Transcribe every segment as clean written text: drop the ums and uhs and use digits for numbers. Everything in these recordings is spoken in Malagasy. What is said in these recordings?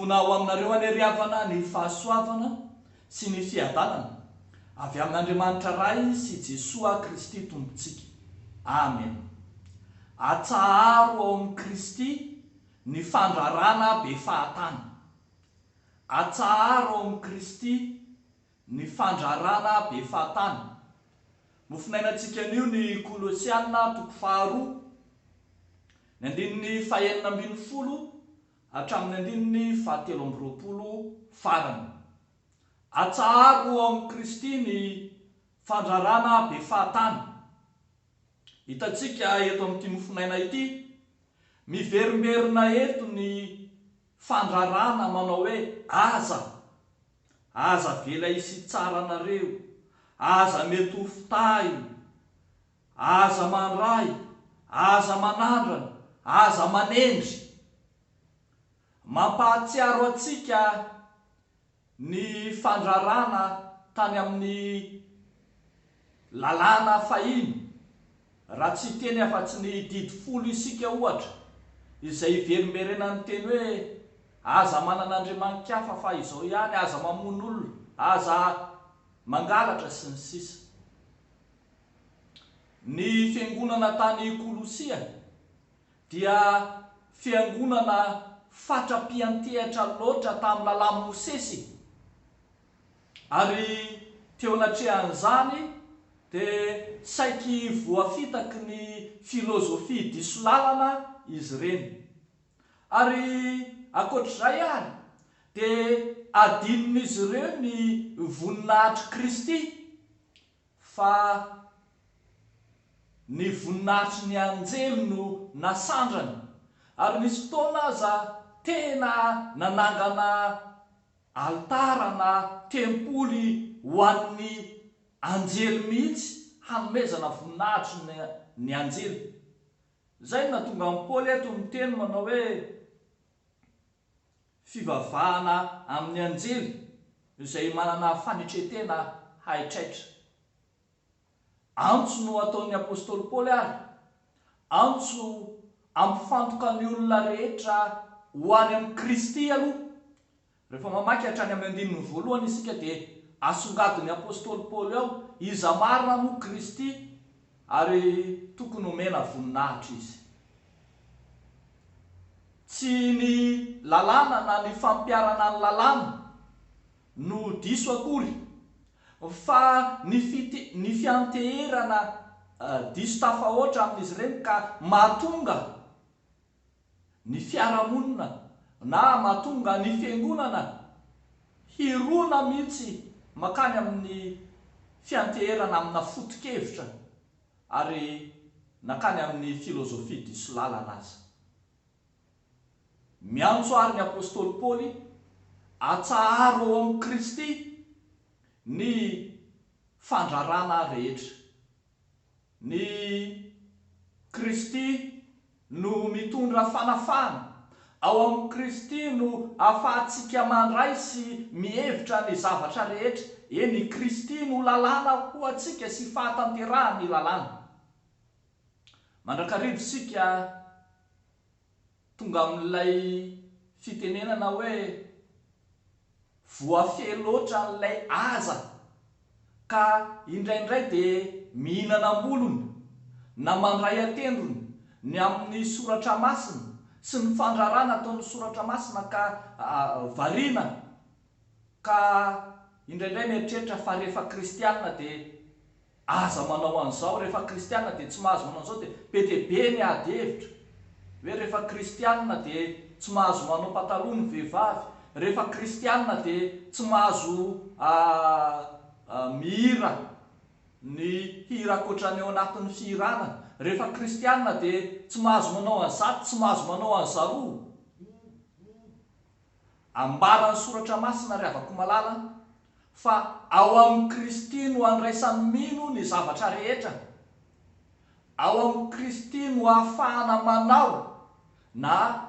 Tombona ao aminareo anyriavana ny fahasoavana sy ny fiadanana avy amin'Andriamanitra ray sy Jesoa Kristy tompontsika. Amen. Atsaharo ao amin'ny Kristy ny fandrarana be fahatany. Atsaharo ao amin'ny Kristy ny fandrarana be fahatany. Mofinainantsika an'io ny Kolosiana 2 ny andininy 9 hatramin'ny andininy 17 farany. Atsaharo ao amin'ny Kristy ny fandrarana be fahatany. Hitantsika eto amin'ity mofinaina ity, miverimberina eto ny fandrarana manao hoe aza vela hisy tsara nareo, aza mety ho fitay, aza mandray, aza manandrana, aza manendry. Mampahatsiaro atsika ny fandrarana tany amin'ny lalàna fahiny, raha tsy teny afa-tsy ny didy folo isika ohatra, izay iverimberena ny teny hoe aza manan'Andriamanikafa fa izao ihany, aza mamono olona, aza mangalatra sy ny sisa. Ny fiangonana tany Kolosia dia fiangonana fatrapiantehatra loatra tamin'ny lalàna Mosesy, ary teo anatrehan'izany dia saiky voafitaky ny filozofia diso lalana izy ireny. Ary ankoatr'izay ary dia adinin'izy ireo ny voninahitry Kristy fa ny voninahitry ny anjely no nasandrany. Ary nisy fotoana aza tena nanangana altara na tempoly ho an'ny anjely mihitsy hanomezana voninahitry ny anjely. Zay natonga amin'ny Paoly eto miteny manao hoe fivavahana amin'ny anjely izay manana fanetretena haitraitra. Antso no ataon'ny apôstôly Paoly ary, antso ampifantoka ny olona rehetra ho any amin'ny Kristy aloha. Rehefa mamaky hatrany amin'ny andininy 1 isika dia asongadin'ny apôstôly Paoly ao iza marina moa Kristy ary tokony homena voninahitra izy. Tsy ny lalàna na ny fampiarana ny lalàna no diso akory, fa ny fianteherana diso tafahoatra amin'izy ireny ka mahatonga ny fiarahamonina na mahatonga ny fiangonana hirona mihitsy makany amin'ny fianteherana amina foto-kevitra ary nakany amin'ny filozofia diso lalana azy. Miantso ary ny apôstôly Paoly atsaharo ao amin'ny Kristy ny fandrarana rehetra. Ny Kristy no mitondra fanafana, ao amin'ny Kristy no ahafahantsika mandray sy mihevitra ny zavatra rehetra. Eny Kristy no lalàna ho antsika sy fahatanterahany lalàna. Mandrakarivo sika tonga amin'ilay fitenenana hoe voafeloatra n'ilay aza ka indraindray dia mihinana-bolony na mandray atendrony ny amin'ny soratra masina sy ny fandrarana ataon'ny soratra masina ka variana, ka indraindray mieritreritra fa rehefa kristianina dia aza manao an'izao, rehefa kristianina dia tsy mahazo manao an'izao, dia be dia be ny ady hevitra hoe rehefa kristianina dia tsy mahazo manao pataloha ny vehivavy, rehefa kristianina dia tsy mahazo mihira ny hira ankoatrany ao anatin'ny fihirana, rehefa kristianina dia tsy mahazo manao an'izato, tsy mahazo manao an'izaroa. Ambaran'ny soratra masina ry havako malala fa ao amin'ny Kristy no andraisan'ny mino ny zavatra rehetra, ao amin'ny Kristy no ahafahana manao na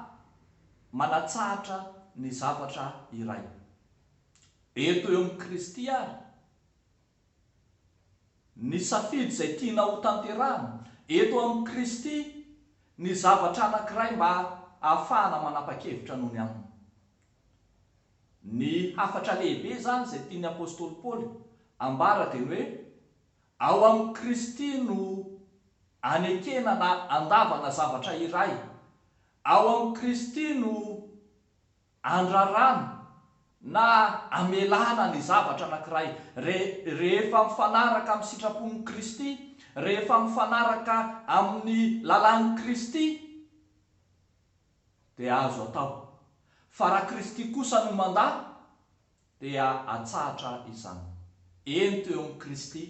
manatsahatra ny zavatra iray. Eto eo amin'ny Kristy ary ny safidy izay tiana ho tanterahana, eto amin'ny Kristy ny zavatra anankiray mba ahafahana manapa-kevitra noho ny aminy. ny hafatra lehibe zany zay tiany apôstôly Paoly ambara dia hoe ao amin'ny Kristy no anekena na andavana zavatra iray, ao amin'ny Kristy no andrarana na amelana ny zavatra anankiray. Rehefa mifanaraka amin'ny sitrapon'ny Kristy, rehefa mifanaraka amin'ny lalàn'ny Kristy dia azo atao. Fa raha Kristy kosa no mandà dia atsahatra izany. Eny teo amin'ny Kristy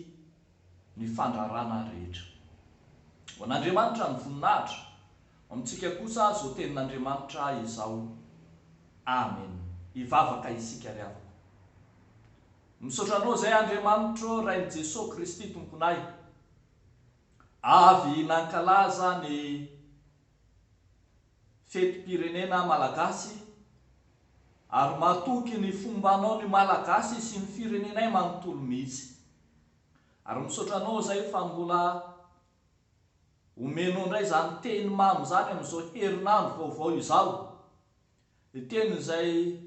ny fandrarana rehetra. Ho an'Andriamanitra ny voninahitra, amintsika kosa zao tenin'Andriamanitra izao. Amen. Hivavaka isika ry havako. Misaotra anao zay Andriamanitra, Rain'i Jesosy Kristy tomponay, avy nankalaza ny fetim-pirenena malagasy ary matoky ny fombanao ny malagasy sy ny firenenay manontolo mihitsy. Ary misaotra anao zay fa mbola omenao indray zany teny mamy zany amin'izao herinandro vaovao izao, teny izay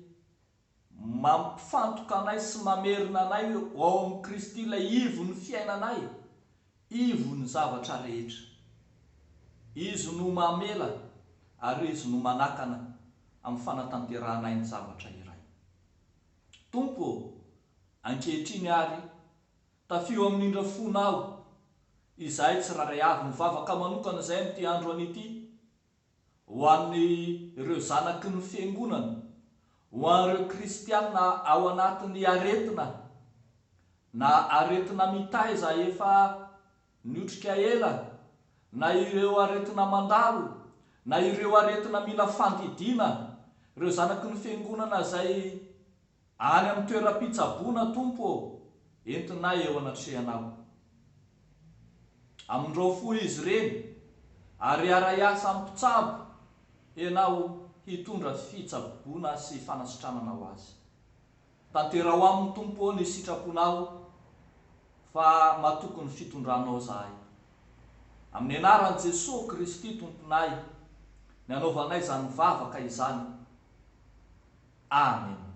mampifantoka anay sy mamerina anay ao amin'ny Kristy ilay ivon'ny fiainanay, ivon'ny zavatra rehetra. Izy no mamela ary izy no manakana amin'ny fanatanteranay ny zavatra iray. Tompo, ankehitriny ary tafio amin'indra fonao izahay tsy raray avy mivavaka manokana izay amin'ity andro an'ity ho an'ny ireo zanaky ny fiangonana, ho an'ireo kristiana ao anatin'ny aretina na aretina mitaiza efa niotrika ela, na ireo aretina mandalo, na ireo aretina mila fandidiana, ireo zanaky ny fiangonana izay any amin'ny toeram-pitsaboana. Tompo, entinay eo anatrehanao. Amin'ireo fo izy ireny ary aray asa amin'ny mpitsabo ianao hitondra fitsaboana sy fanasitranana azy. Tanterao amin'ny Tompo ny sitraponao fa matoky ny fitondranao zahay. Amin'ny anaran'i Jesosy Kristy tomponay, ny anaovanay izany vavaka izany. Amen.